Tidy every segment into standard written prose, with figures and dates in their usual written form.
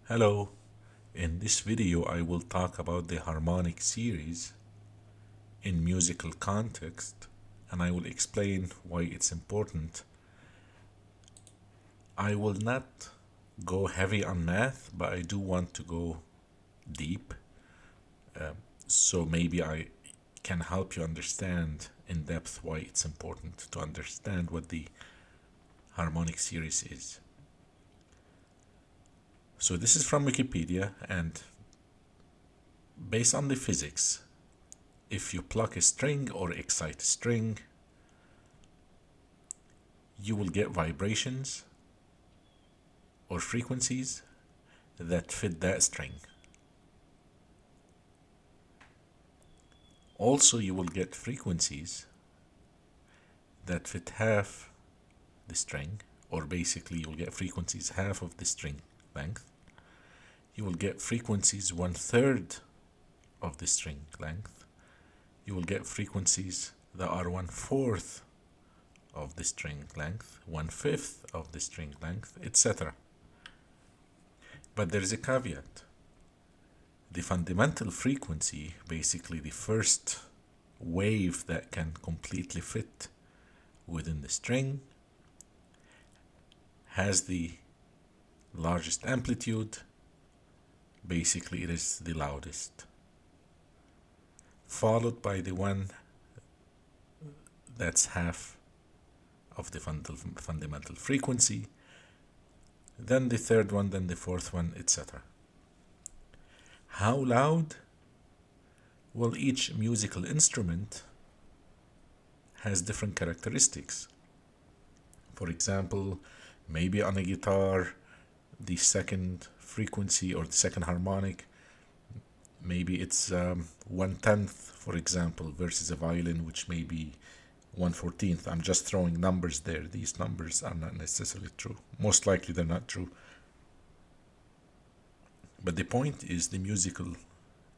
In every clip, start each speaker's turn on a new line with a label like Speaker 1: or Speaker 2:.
Speaker 1: Hello, in this video I will talk about the harmonic series in musical context and I will explain why it's important. I will not go heavy on math, but I do want to go deep, so maybe I can help you understand in depth why it's important to understand what the harmonic series is. So this is from Wikipedia, and based on the physics, if you pluck a string or excite a string, you will get vibrations or frequencies that fit that string. Also, you will get frequencies that fit half the string, or basically you will get frequencies half of the string length. You will get frequencies 1/3 of the string length. You will get frequencies that are 1/4 of the string length, 1/5 of the string length, etc. But there is a caveat. The fundamental frequency, basically the first wave that can completely fit within the string, has the largest amplitude. Basically, it is the loudest, followed by the one that's half of the fundamental frequency, then the third one, then the fourth one, etc. How loud? Well, each musical instrument has different characteristics. For example, maybe on a guitar, the second frequency or the second harmonic, maybe it's 1/10, for example, versus a violin, which may be 1/14. I'm just throwing numbers there. These numbers are not necessarily true. Most likely they're not true. But the point is, the musical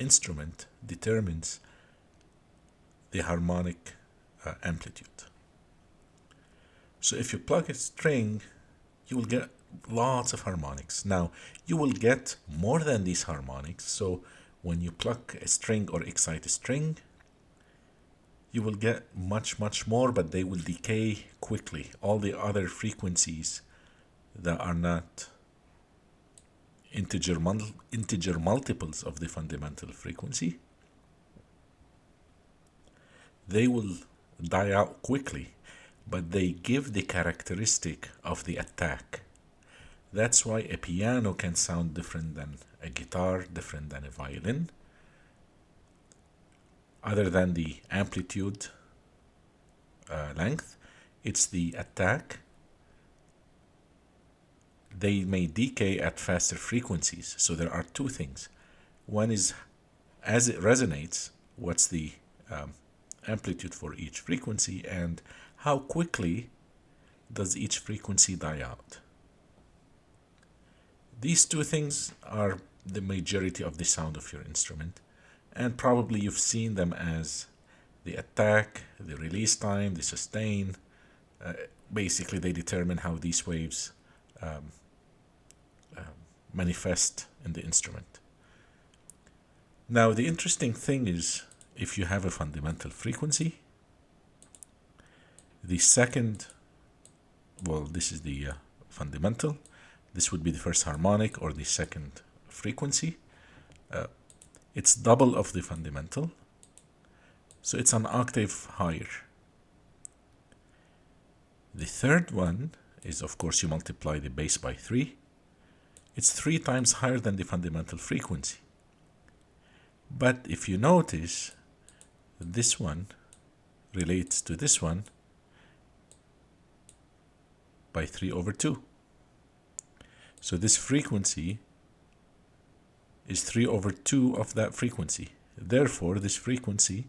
Speaker 1: instrument determines the harmonic amplitude. So if you plug a string, you will get lots of harmonics. Now, you will get more than these harmonics. So when you pluck a string or excite a string, you will get much more, but they will decay quickly. All the other frequencies that are not integer multiples of the fundamental frequency, they will die out quickly, but they give the characteristic of the attack. That's why a piano can sound different than a guitar, different than a violin. Other than the amplitude length, it's the attack. They may decay at faster frequencies. So there are two things. One is, as it resonates, what's the amplitude for each frequency, and how quickly does each frequency die out. These two things are the majority of the sound of your instrument, and probably you've seen them as the attack, the release time, the sustain. Basically, they determine how these waves manifest in the instrument. Now, the interesting thing is, if you have a fundamental frequency, the second, well, this is the fundamental, this would be the first harmonic or the second frequency. It's double of the fundamental, so it's an octave higher. The third one is, of course, you multiply the base by 3. It's 3 times higher than the fundamental frequency. But if you notice, this one relates to this one by 3/2. So this frequency is 3/2 of that frequency. Therefore, this frequency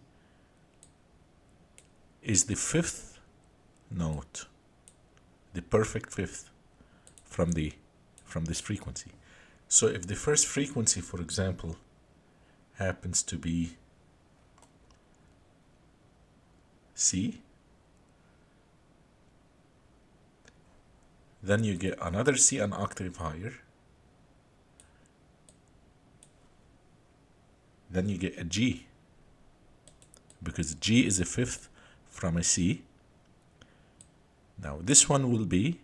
Speaker 1: is the fifth note, the perfect fifth from this frequency. So if the first frequency, for example, happens to be C, then you get another C an octave higher, then you get a G, because G is a fifth from a C. Now this one will be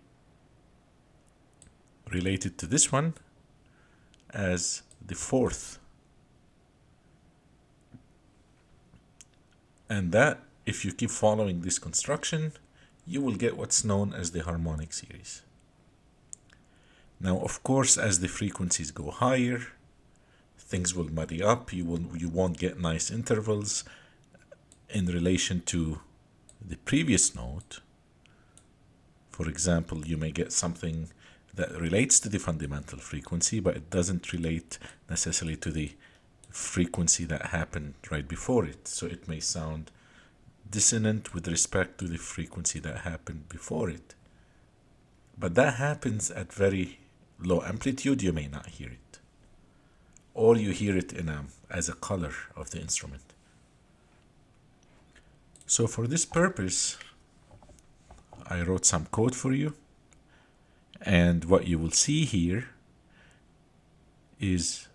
Speaker 1: related to this one as the fourth. And that, if you keep following this construction, you will get what's known as the harmonic series. Now, of course, as the frequencies go higher, things will muddy up. You won't get nice intervals in relation to the previous note. For example, you may get something that relates to the fundamental frequency, but it doesn't relate necessarily to the frequency that happened right before it. So it may sound dissonant with respect to the frequency that happened before it. But that happens at very low amplitude. You may not hear it, or you hear it as a color of the instrument. So for this purpose, I wrote some code for you, and what you will see here is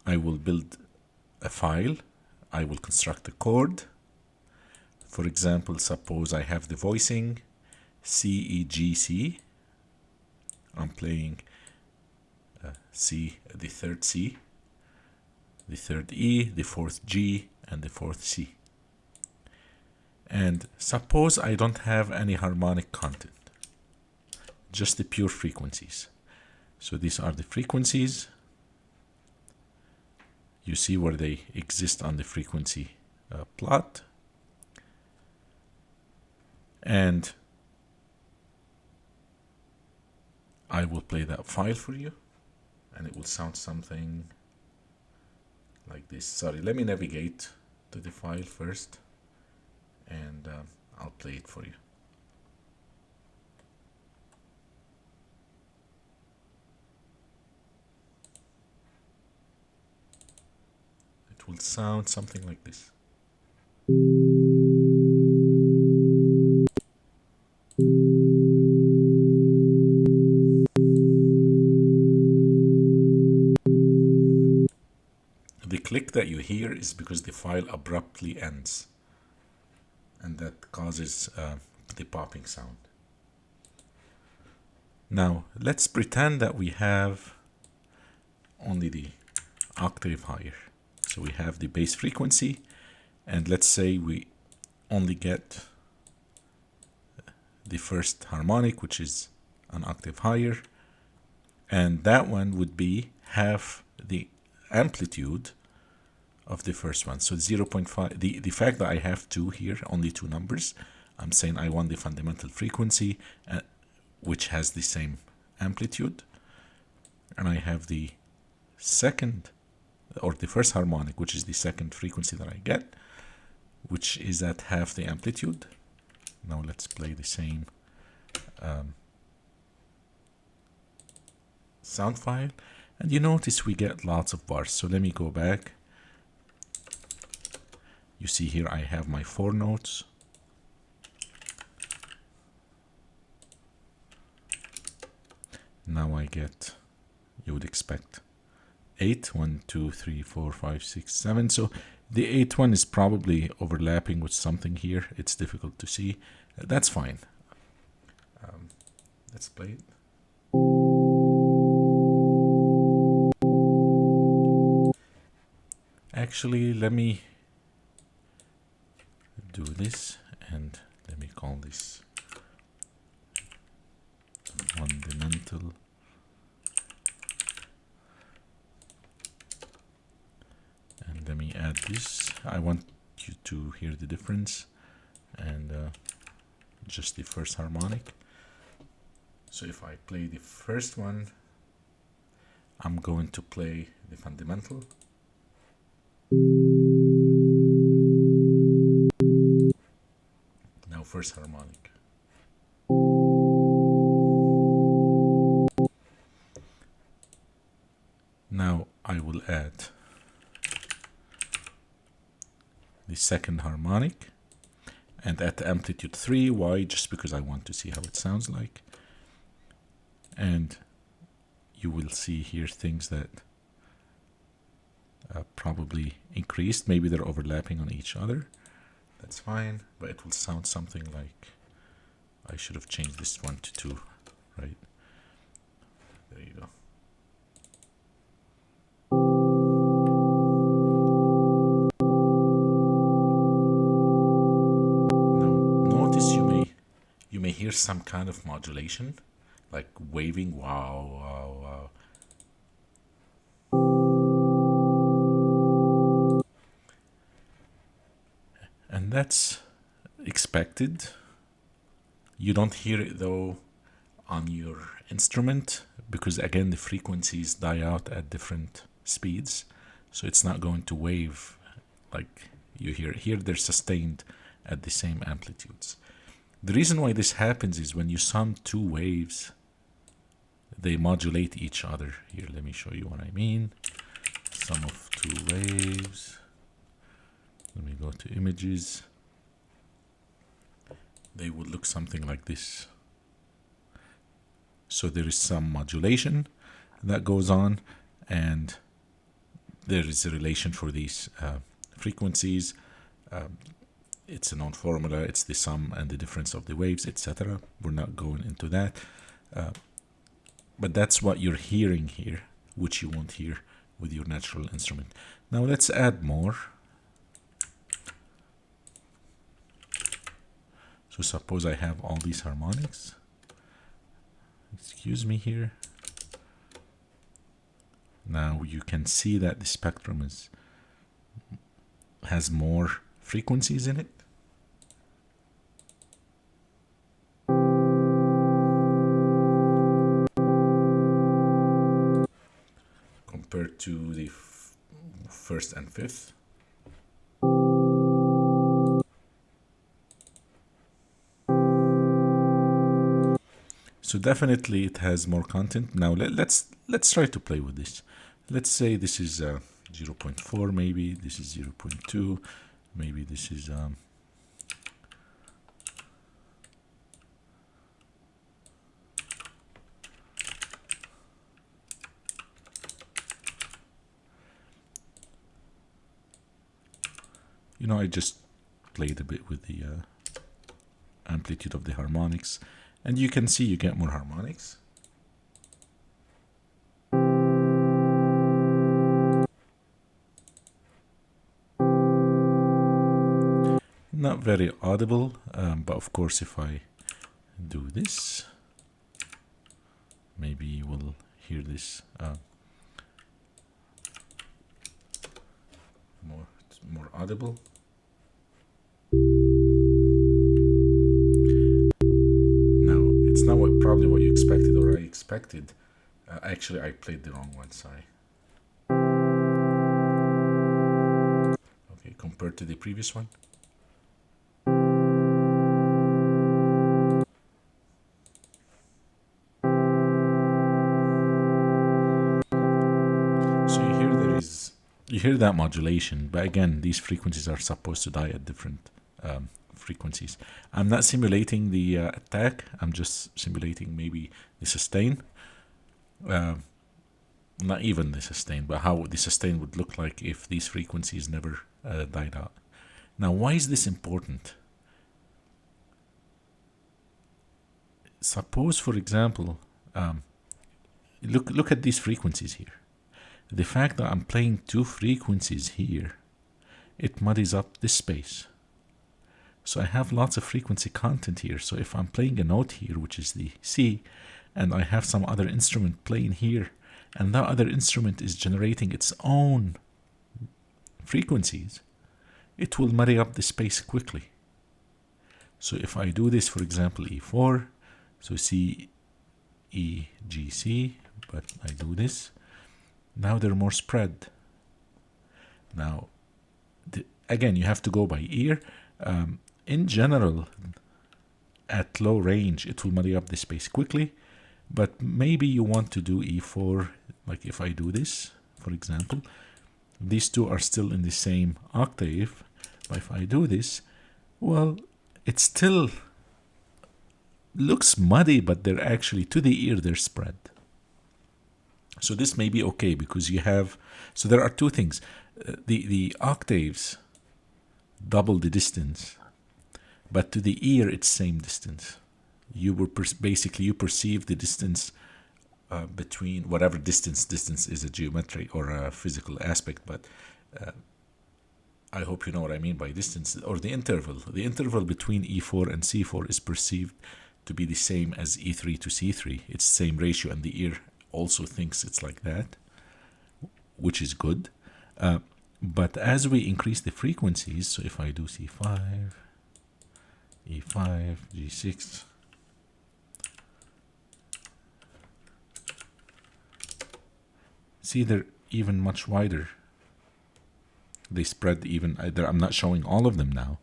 Speaker 1: I will build a file. I will construct a chord. For example, suppose I have the voicing C, E, G, C. I'm playing C, the third C, the third E, the fourth G, and the fourth C. And suppose I don't have any harmonic content, just the pure frequencies. So these are the frequencies. You see where they exist on the frequency plot. And I will play that file for you, and it will sound something like this. Sorry, let me navigate to the file first, and I'll play it for you. It will sound something like this. The click that you hear is because the file abruptly ends, and that causes the popping sound. Now let's pretend that we have only the octave higher. So we have the bass frequency, and let's say we only get the first harmonic, which is an octave higher, and that one would be half the amplitude of the first one. So 0.5, the fact that I have two here, only two numbers, I'm saying I want the fundamental frequency, which has the same amplitude, and I have the second, or the first harmonic, which is the second frequency that I get, which is at half the amplitude. Now let's play the same sound file, and you notice we get lots of bars. So let me go back. You see here I have my 4 notes. Now I get, you would expect 8, 1, 2, 3, 4, 5, 6, 7. So the 8th one is probably overlapping with something here. It's difficult to see. That's fine. Let's play it. Actually, let me do this, and let me call this fundamental. And let me add this. I want you to hear the difference, and just the first harmonic. So if I play the first one, I'm going to play the fundamental. Now first harmonic. Now I will add the second harmonic, and at the amplitude 3. Why? Just because I want to see how it sounds like. And you will see here things that probably increased. Maybe they're overlapping on each other. That's fine, but it will sound something like, I should have changed this one to 2, right? There you go. Now notice you may hear some kind of modulation, like waving, wow, wow, wow. And that's expected. You don't hear it though on your instrument, because again the frequencies die out at different speeds, so it's not going to wave like you hear. Here they're sustained at the same amplitudes. The reason why this happens is when you sum 2 waves, they modulate each other. Here, let me show you what I mean. Sum of 2 waves. Let me go to images. They would look something like this. So there is some modulation that goes on, and there is a relation for these frequencies. It's a known formula. It's the sum and the difference of the waves, etc. We're not going into that. But that's what you're hearing here, which you won't hear with your natural instrument. Now let's add more. So suppose I have all these harmonics. Excuse me here. Now you can see that the spectrum has more frequencies in it. Compared to the first and fifth. So definitely it has more content. Now let's try to play with this. Let's say this is 0.4, maybe this is 0.2, maybe this is you know, I just played a bit with the amplitude of the harmonics, and you can see you get more harmonics. Not very audible, but of course if I do this, maybe you will hear this more audible. Now it's not probably what you expected or I expected. Actually, I played the wrong one. Sorry. Okay, compared to the previous one. You hear that modulation, but again, these frequencies are supposed to die at different frequencies. I'm not simulating the attack, I'm just simulating maybe the sustain. Not even the sustain, but how the sustain would look like if these frequencies never died out. Now, why is this important? Suppose, for example, look at these frequencies here. The fact that I'm playing 2 frequencies here, it muddies up this space. So I have lots of frequency content here. So if I'm playing a note here, which is the C, and I have some other instrument playing here, and that other instrument is generating its own frequencies, it will muddy up the space quickly. So if I do this, for example, E4, so C, E, G, C, but I do this, now they're more spread. Now, again, you have to go by ear. In general, at low range, it will muddy up the space quickly, but maybe you want to do E4, like if I do this, for example, these 2 are still in the same octave, but if I do this, well, it still looks muddy, but they're actually, to the ear, they're spread. So this may be okay because you have, so there are two things. The octaves double the distance, but to the ear it's same distance. You were basically you perceive the distance between whatever distance is a geometric or a physical aspect, but I hope you know what I mean by distance, or the interval. The interval between E4 and C4 is perceived to be the same as E3 to C3. It's the same ratio, and the ear also thinks it's like that, which is good. But as we increase the frequencies, so if I do C5, E5, G6, see they're even much wider. They spread even, I'm not showing all of them now,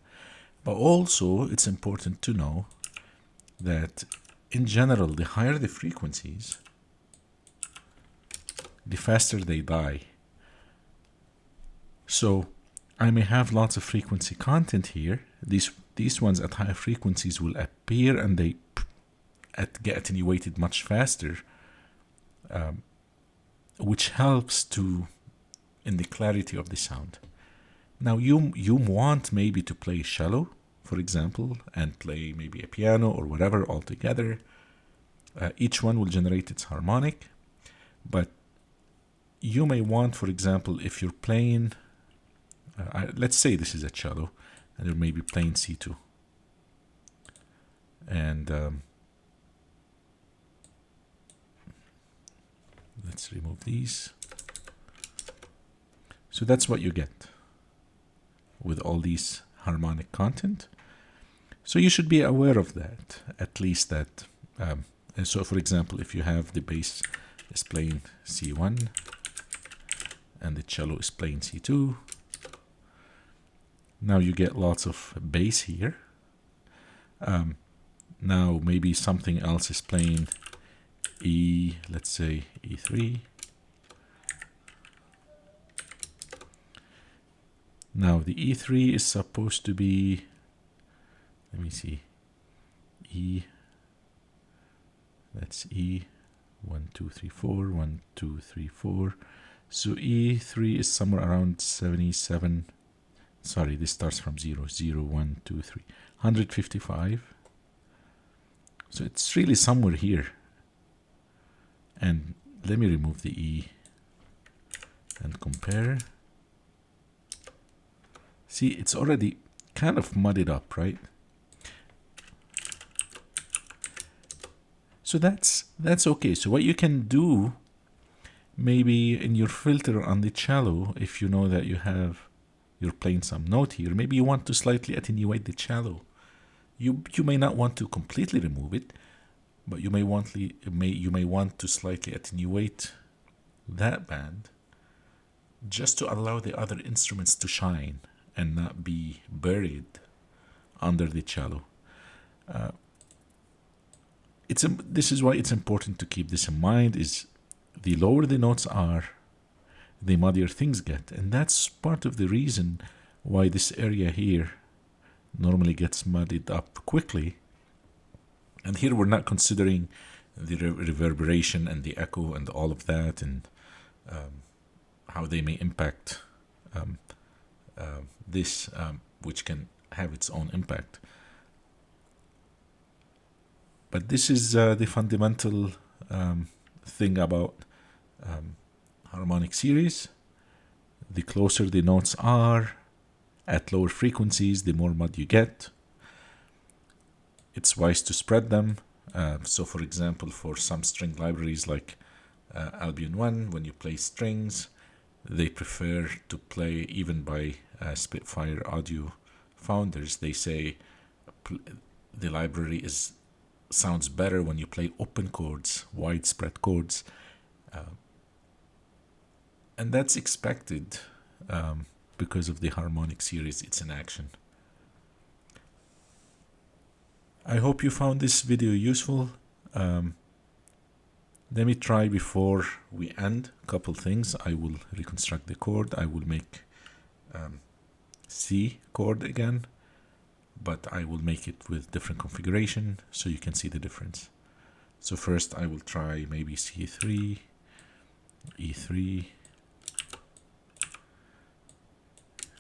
Speaker 1: but also it's important to know that in general, the higher the frequencies, the faster they die. So I may have lots of frequency content here. These ones at higher frequencies will appear and they get attenuated much faster, which helps in the clarity of the sound. Now you want maybe to play shallow, for example, and play maybe a piano or whatever all together. Each one will generate its harmonic, but you may want, for example, if you're playing, let's say this is a cello, and you're maybe playing C2. And let's remove these. So that's what you get with all these harmonic content. So you should be aware of that, at least that. And so, for example, if you have the bass is playing C1 and the cello is playing C2, now you get lots of bass here. Now maybe something else is playing let's say E3. Now the E3 is supposed to be, let me see, that's E, 1, 2, 3, 4, 1, 2, 3, 4. So E3 is somewhere around 77. Sorry, this starts from 0, 0, 1, 2, 3, 155. So it's really somewhere here. And let me remove the E and compare. See, it's already kind of muddied up, right? So that's okay. So what you can do, maybe in your filter on the cello, if you know that you're playing some note here, maybe you want to slightly attenuate the cello. You may not want to completely remove it, but you may want to slightly attenuate that band, just to allow the other instruments to shine and not be buried under the cello. This is why it's important to keep this in mind, is the lower the notes are, the muddier things get. And that's part of the reason why this area here normally gets muddied up quickly. And here we're not considering the reverberation and the echo and all of that, and how they may impact this, which can have its own impact. But this is the fundamental thing about harmonic series. The closer the notes are at lower frequencies, the more mud you get. It's wise to spread them. So for example, for some string libraries like Albion 1, when you play strings, they prefer to play, even by Spitfire audio founders, they say the library sounds better when you play open chords, widespread chords. And that's expected because of the harmonic series, it's in action. I hope you found this video useful. Let me try, before we end, a couple things. I will reconstruct the chord. I will make C chord again, but I will make it with different configuration so you can see the difference. So first I will try maybe C3, E3,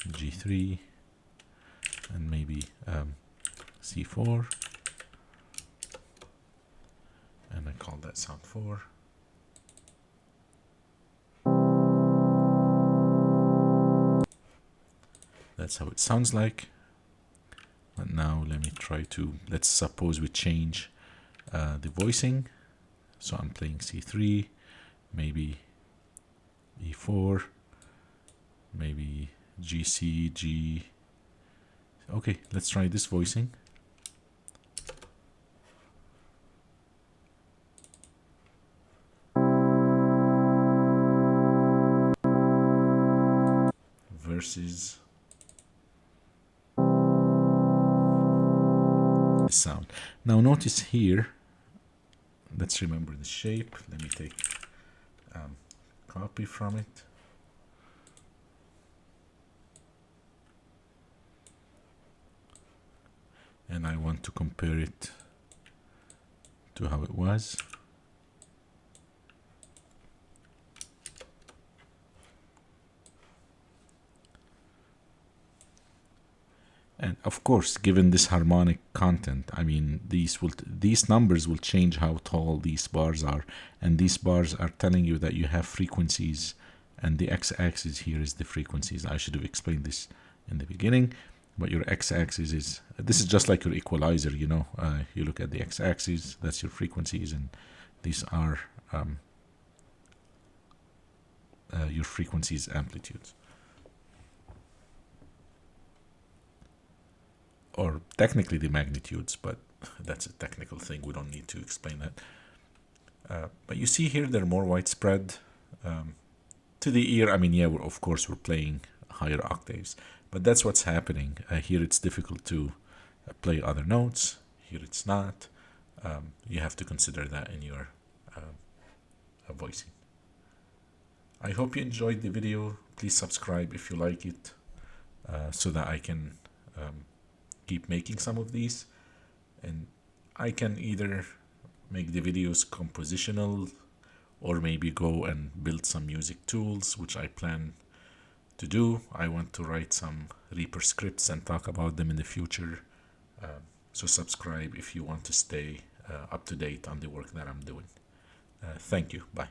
Speaker 1: G3, and maybe C4, and I call that sound 4. That's how it sounds like. But now let me try to, let's suppose we change the voicing. So I'm playing C3, maybe E4, maybe GC, G. Okay, let's try this voicing. Versus the sound. Now notice here, let's remember the shape. Let me take copy from it. And I want to compare it to how it was. And of course, given this harmonic content, I mean, these numbers will change how tall these bars are, and these bars are telling you that you have frequencies, and the x-axis here is the frequencies. I should have explained this in the beginning, but your x-axis is, this is just like your equalizer, you know, you look at the x-axis, that's your frequencies, and these are your frequencies amplitudes. Or technically the magnitudes, but that's a technical thing. We don't need to explain that. But you see here they're more widespread. To the ear, I mean, yeah, of course we're playing higher octaves, but that's what's happening. Here it's difficult to play other notes. Here it's not. You have to consider that in your voicing. I hope you enjoyed the video. Please subscribe if you like it, so that I can keep making some of these, and I can either make the videos compositional or maybe go and build some music tools, which I plan to do. I want to write some Reaper scripts and talk about them in the future. So subscribe if you want to stay up to date on the work that I'm doing. Thank you. Bye.